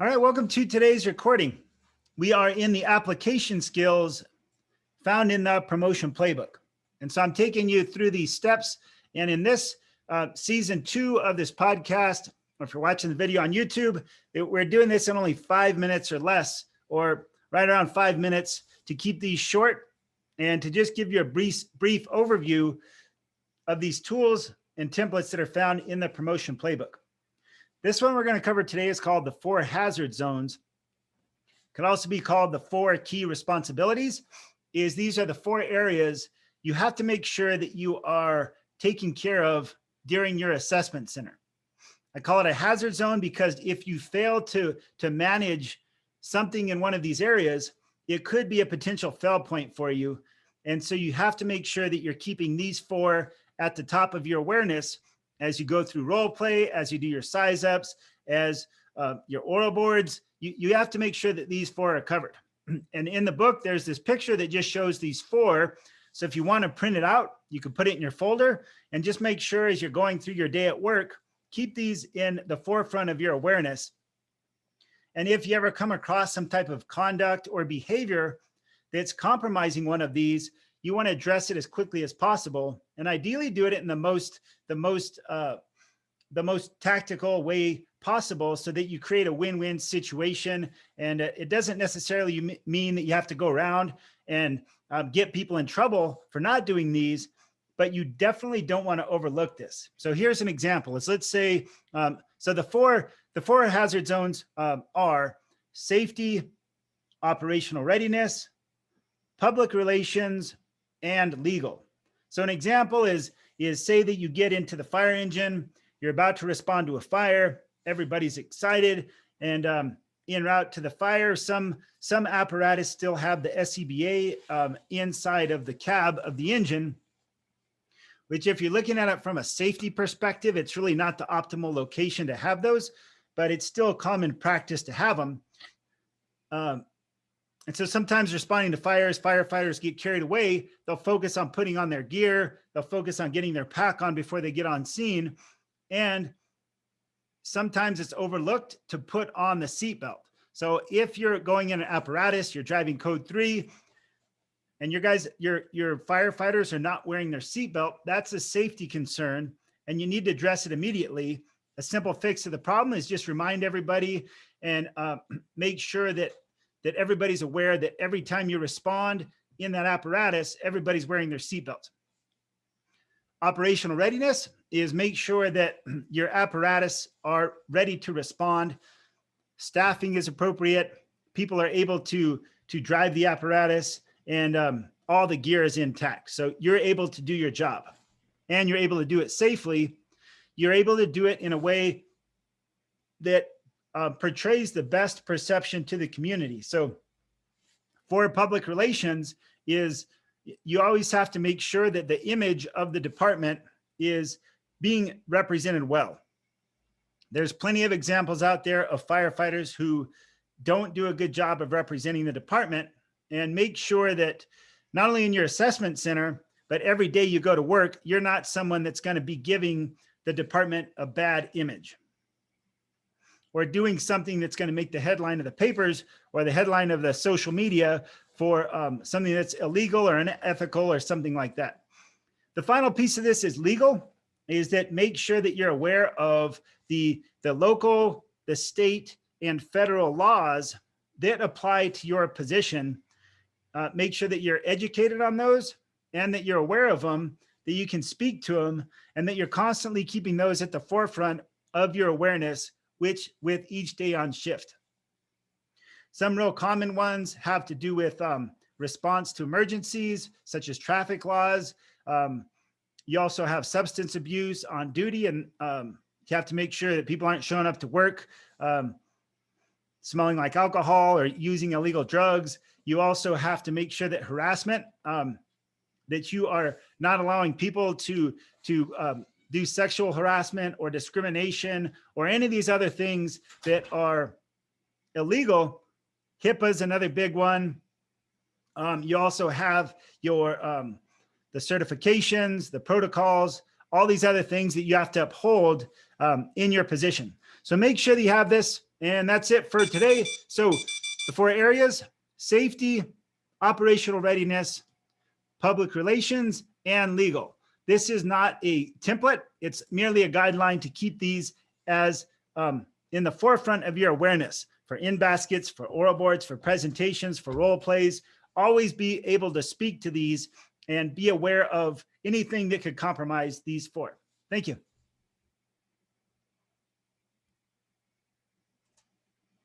All right, welcome to today's recording. We are in the application skills found in the promotion playbook. And so I'm taking you through these steps. And in this season 2 of this podcast, or if you're watching the video on YouTube, we're doing this in only 5 minutes or less, or right around 5 minutes, to keep these short and to just give you a brief overview of these tools and templates that are found in the promotion playbook. This one we're going to cover today is called the 4 hazard zones. It could also be called the 4 key responsibilities. These are the 4 areas you have to make sure that you are taking care of during your assessment center. I call it a hazard zone because if you fail to manage something in one of these areas, it could be a potential fail point for you. And so you have to make sure that you're keeping these 4 at the top of your awareness as you go through role play, as you do your size ups, as your oral boards. You have to make sure that these 4 are covered. And in the book, there's this picture that just shows these 4. So if you want to print it out, you can put it in your folder and just make sure as you're going through your day at work, keep these in the forefront of your awareness. And if you ever come across some type of conduct or behavior that's compromising one of these, you want to address it as quickly as possible, and ideally do it in the most tactical way possible, so that you create a win-win situation. And it doesn't necessarily mean that you have to go around and get people in trouble for not doing these, but you definitely don't want to overlook this. So here's an example. Let's say, so the four hazard zones are safety, operational readiness, public relations, and legal. So an example is say that you get into the fire engine, you're about to respond to a fire, everybody's excited, and en route to the fire, some apparatus still have the SCBA inside of the cab of the engine, which if you're looking at it from a safety perspective, it's really not the optimal location to have those, but it's still common practice to have them. And so sometimes responding to fires, firefighters get carried away. They'll focus on putting on their gear. They'll focus on getting their pack on before they get on scene. And sometimes it's overlooked to put on the seatbelt. So if you're going in an apparatus, you're driving code 3, and your firefighters are not wearing their seatbelt, that's a safety concern, and you need to address it immediately. A simple fix to the problem is just remind everybody and make sure that everybody's aware that every time you respond in that apparatus, everybody's wearing their seatbelt. Operational readiness is make sure that your apparatus are ready to respond. Staffing is appropriate. People are able to drive the apparatus, and all the gear is intact. So you're able to do your job, and you're able to do it safely. You're able to do it in a way that portrays the best perception to the community. So for public relations is you always have to make sure that the image of the department is being represented well. There's plenty of examples out there of firefighters who don't do a good job of representing the department, and make sure that not only in your assessment center, but every day you go to work, you're not someone that's going to be giving the department a bad image, or doing something that's going to make the headline of the papers or the headline of the social media for something that's illegal or unethical or something like that. The final piece of this is legal, is that make sure that you're aware of the local, the state, and federal laws that apply to your position. Make sure that you're educated on those and that you're aware of them, that you can speak to them, and that you're constantly keeping those at the forefront of your awareness, which with each day on shift. Some real common ones have to do with response to emergencies, such as traffic laws. You also have substance abuse on duty, and you have to make sure that people aren't showing up to work smelling like alcohol or using illegal drugs. You also have to make sure that harassment, that you are not allowing people to do sexual harassment or discrimination or any of these other things that are illegal. HIPAA is another big one. You also have your the certifications, the protocols, all these other things that you have to uphold in your position. So make sure that you have this. And that's it for today. So the 4 areas: safety, operational readiness, public relations, and legal. This is not a template. It's merely a guideline to keep these as in the forefront of your awareness for in baskets, for oral boards, for presentations, for role plays. Always be able to speak to these and be aware of anything that could compromise these 4. Thank you.